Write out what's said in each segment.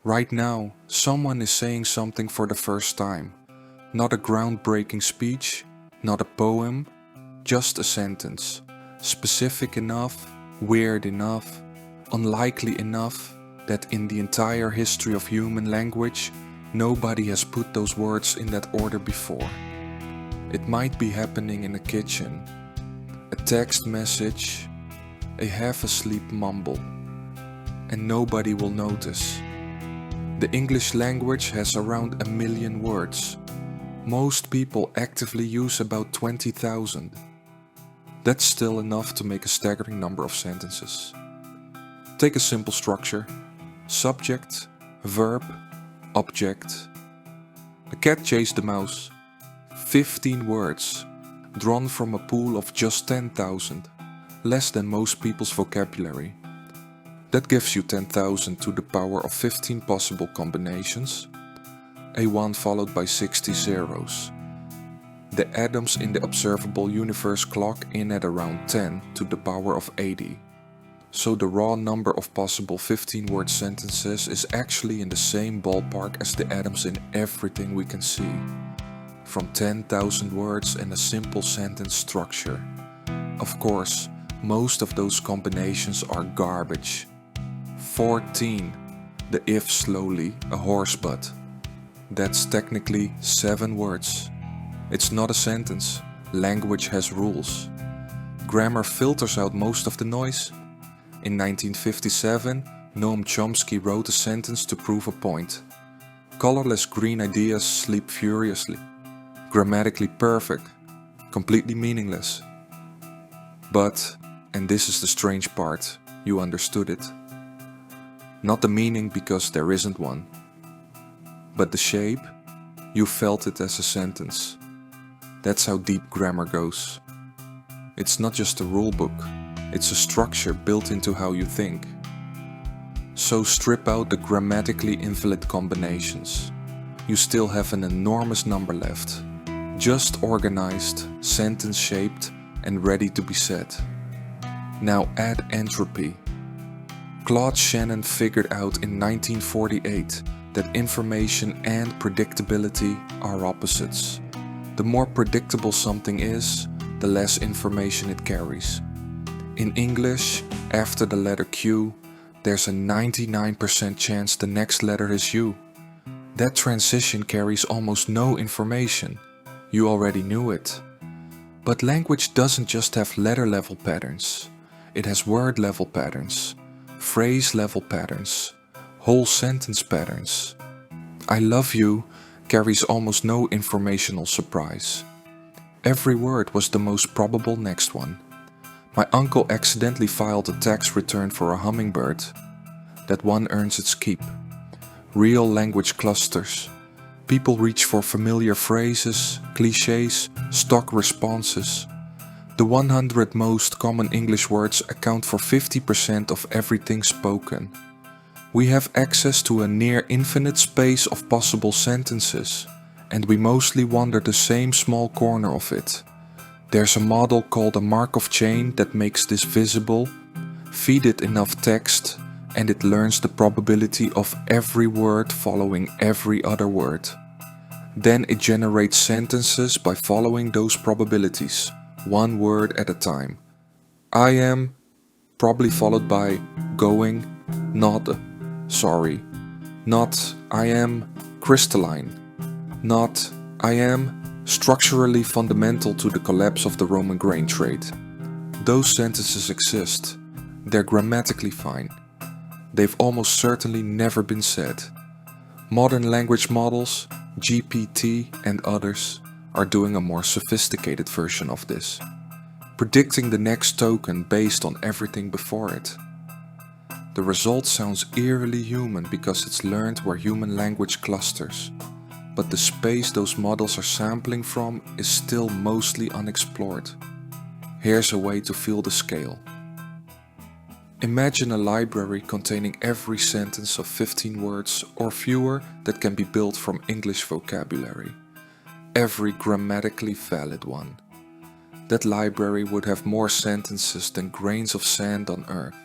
Right now, someone is saying something for the first time. Not a groundbreaking speech, not a poem, just a sentence. Specific enough, weird enough, unlikely enough that in the entire history of human language, nobody has put those words in that order before. It might be happening in a kitchen, a text message, a half-asleep mumble, and nobody will notice. The English language has around 1 million words. Most people actively use about 20,000. That's still enough to make a staggering number of sentences. Take a simple structure: subject, verb, object. The cat chased the mouse. 15 words, drawn from a pool of just 10,000, less than most people's vocabulary. That gives you 10,000 to the power of 15 possible combinations, a 1 followed by 60 zeros. The atoms in the observable universe clock in at around 10 to the power of 80. So the raw number of possible 15-word sentences is actually in the same ballpark as the atoms in everything we can see. From 10,000 words and a simple sentence structure. Of course, most of those combinations are garbage. 14. The if slowly, a horse butt. That's technically 7 words. It's not a sentence. Language has rules. Grammar filters out most of the noise. In 1957, Noam Chomsky wrote a sentence to prove a point. Colorless green ideas sleep furiously. Grammatically perfect. Completely meaningless. But, and this is the strange part, you understood it. Not the meaning because there isn't one. But the shape, you felt it as a sentence. That's how deep grammar goes. It's not just a rule book, it's a structure built into how you think. So strip out the grammatically invalid combinations. You still have an enormous number left. Just organized, sentence-shaped, and ready to be said. Now add entropy. Claude Shannon figured out in 1948 that information and predictability are opposites. The more predictable something is, the less information it carries. In English, after the letter Q, there's a 99% chance the next letter is U. That transition carries almost no information. You already knew it. But language doesn't just have letter-level patterns. It has word-level patterns, phrase-level patterns, whole sentence patterns. I love you carries almost no informational surprise. Every word was the most probable next one. My uncle accidentally filed a tax return for a hummingbird. That one earns its keep. Real language clusters. People reach for familiar phrases, clichés, stock responses. The 100 most common English words account for 50% of everything spoken. We have access to a near infinite space of possible sentences, and we mostly wander the same small corner of it. There's a model called a Markov chain that makes this visible. Feed it enough text, and it learns the probability of every word following every other word. Then it generates sentences by following those probabilities, one word at a time. I am, probably followed by going, not, sorry, not, I am, crystalline, not, I am, structurally fundamental to the collapse of the Roman grain trade. Those sentences exist. They're grammatically fine. They've almost certainly never been said. Modern language models, GPT and others, are doing a more sophisticated version of this, predicting the next token based on everything before it. The result sounds eerily human because it's learned where human language clusters, but the space those models are sampling from is still mostly unexplored. Here's a way to feel the scale. Imagine a library containing every sentence of 15 words or fewer that can be built from English vocabulary. Every grammatically valid one. That library would have more sentences than grains of sand on earth.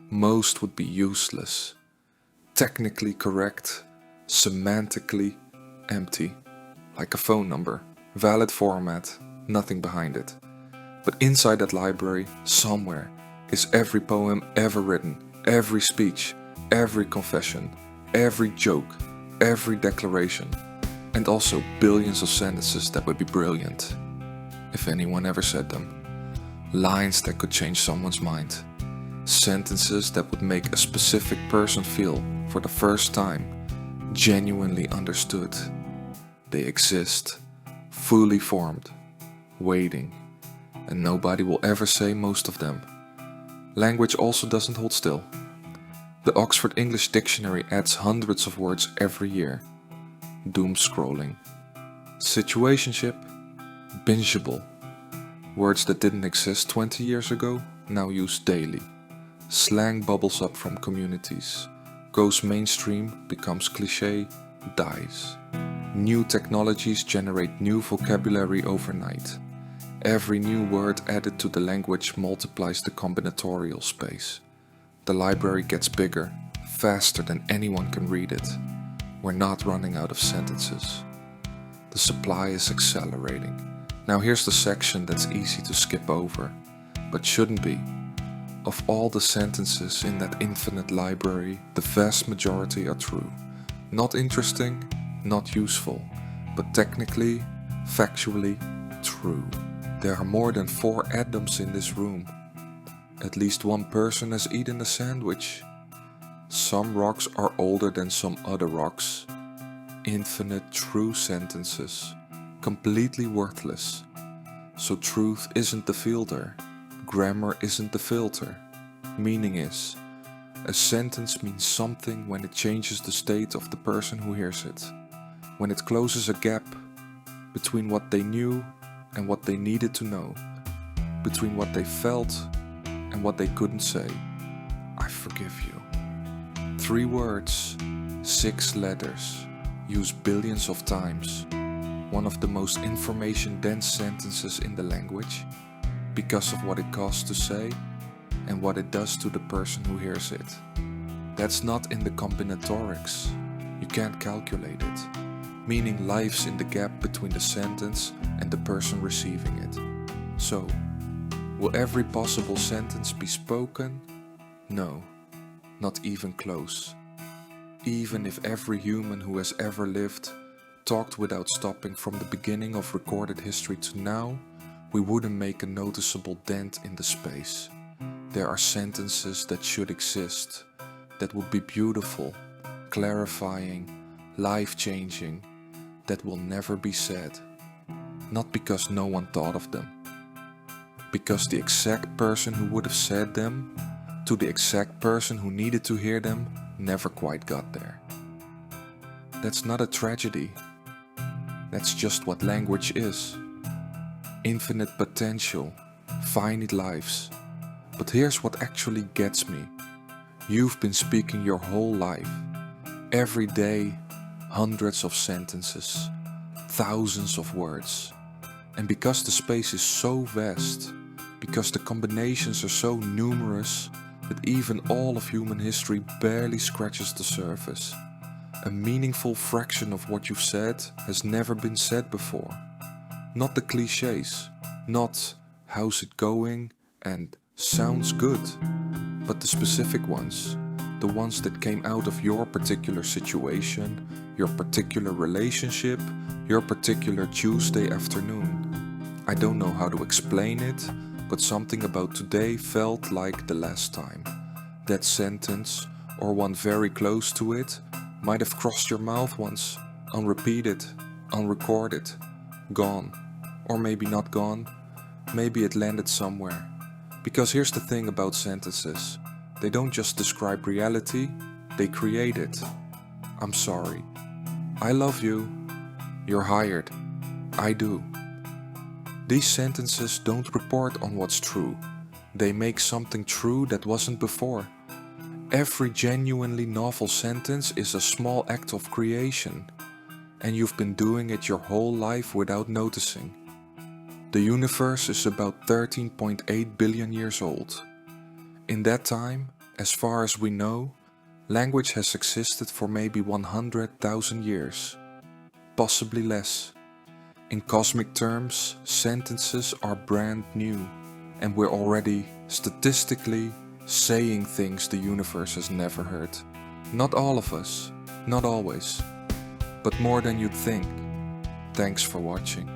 Most would be useless. technically correct, semantically empty, like a phone number, valid format, nothing behind it. But inside that library, somewhere, is every poem ever written, every speech, every confession, every joke, every declaration, and also billions of sentences that would be brilliant, if anyone ever said them. Lines that could change someone's mind. Sentences that would make a specific person feel, for the first time, genuinely understood. They exist, fully formed, waiting, and nobody will ever say most of them. Language also doesn't hold still. The Oxford English Dictionary adds hundreds of words every year. Doom scrolling. Situationship, bingeable. Words that didn't exist 20 years ago, now used daily. Slang bubbles up from communities. Goes mainstream, becomes cliché, dies. New technologies generate new vocabulary overnight. Every new word added to the language multiplies the combinatorial space. The library gets bigger, faster than anyone can read it. We're not running out of sentences. The supply is accelerating. Now here's the section that's easy to skip over, but shouldn't be. Of all the sentences in that infinite library, the vast majority are true. Not interesting, not useful, but technically, factually, true. There are more than 4 atoms in this room. At least one person has eaten a sandwich. Some rocks are older than some other rocks. Infinite true sentences, completely worthless. So truth isn't the filter, grammar isn't the filter. Meaning is, a sentence means something when it changes the state of the person who hears it. When it closes a gap between what they knew and what they needed to know, between what they felt and what they couldn't say. I forgive you. 3 words, 6 letters, used billions of times. One of the most information-dense sentences in the language, because of what it costs to say and what it does to the person who hears it. That's not in the combinatorics. You can't calculate it. Meaning lies in the gap between the sentence and the person receiving it. So, will every possible sentence be spoken? No, not even close. Even if every human who has ever lived talked without stopping from the beginning of recorded history to now, we wouldn't make a noticeable dent in the space. There are sentences that should exist, that would be beautiful, clarifying, life-changing, that will never be said. Not because no one thought of them. Because the exact person who would have said them, to the exact person who needed to hear them, never quite got there. That's not a tragedy. That's just what language is. Infinite potential, finite lives. But here's what actually gets me. You've been speaking your whole life. Every day, hundreds of sentences, thousands of words. And because the space is so vast, because the combinations are so numerous, that even all of human history barely scratches the surface. A meaningful fraction of what you've said has never been said before. Not the clichés, not how's it going and sounds good, but the specific ones, the ones that came out of your particular situation, your particular relationship, your particular Tuesday afternoon. I don't know how to explain it, but something about today felt like the last time. That sentence, or one very close to it, might have crossed your mouth once, unrepeated, unrecorded, gone, or maybe not gone, maybe it landed somewhere. Because here's the thing about sentences, they don't just describe reality, they create it. I'm sorry. I love you. You're hired. I do. These sentences don't report on what's true. They make something true that wasn't before. Every genuinely novel sentence is a small act of creation, and you've been doing it your whole life without noticing. The universe is about 13.8 billion years old. In that time, as far as we know, Language has existed for maybe 100,000 years, possibly less. In cosmic terms, sentences are brand new, and we're already, statistically, saying things the universe has never heard. Not all of us, not always, but more than you'd think. Thanks for watching.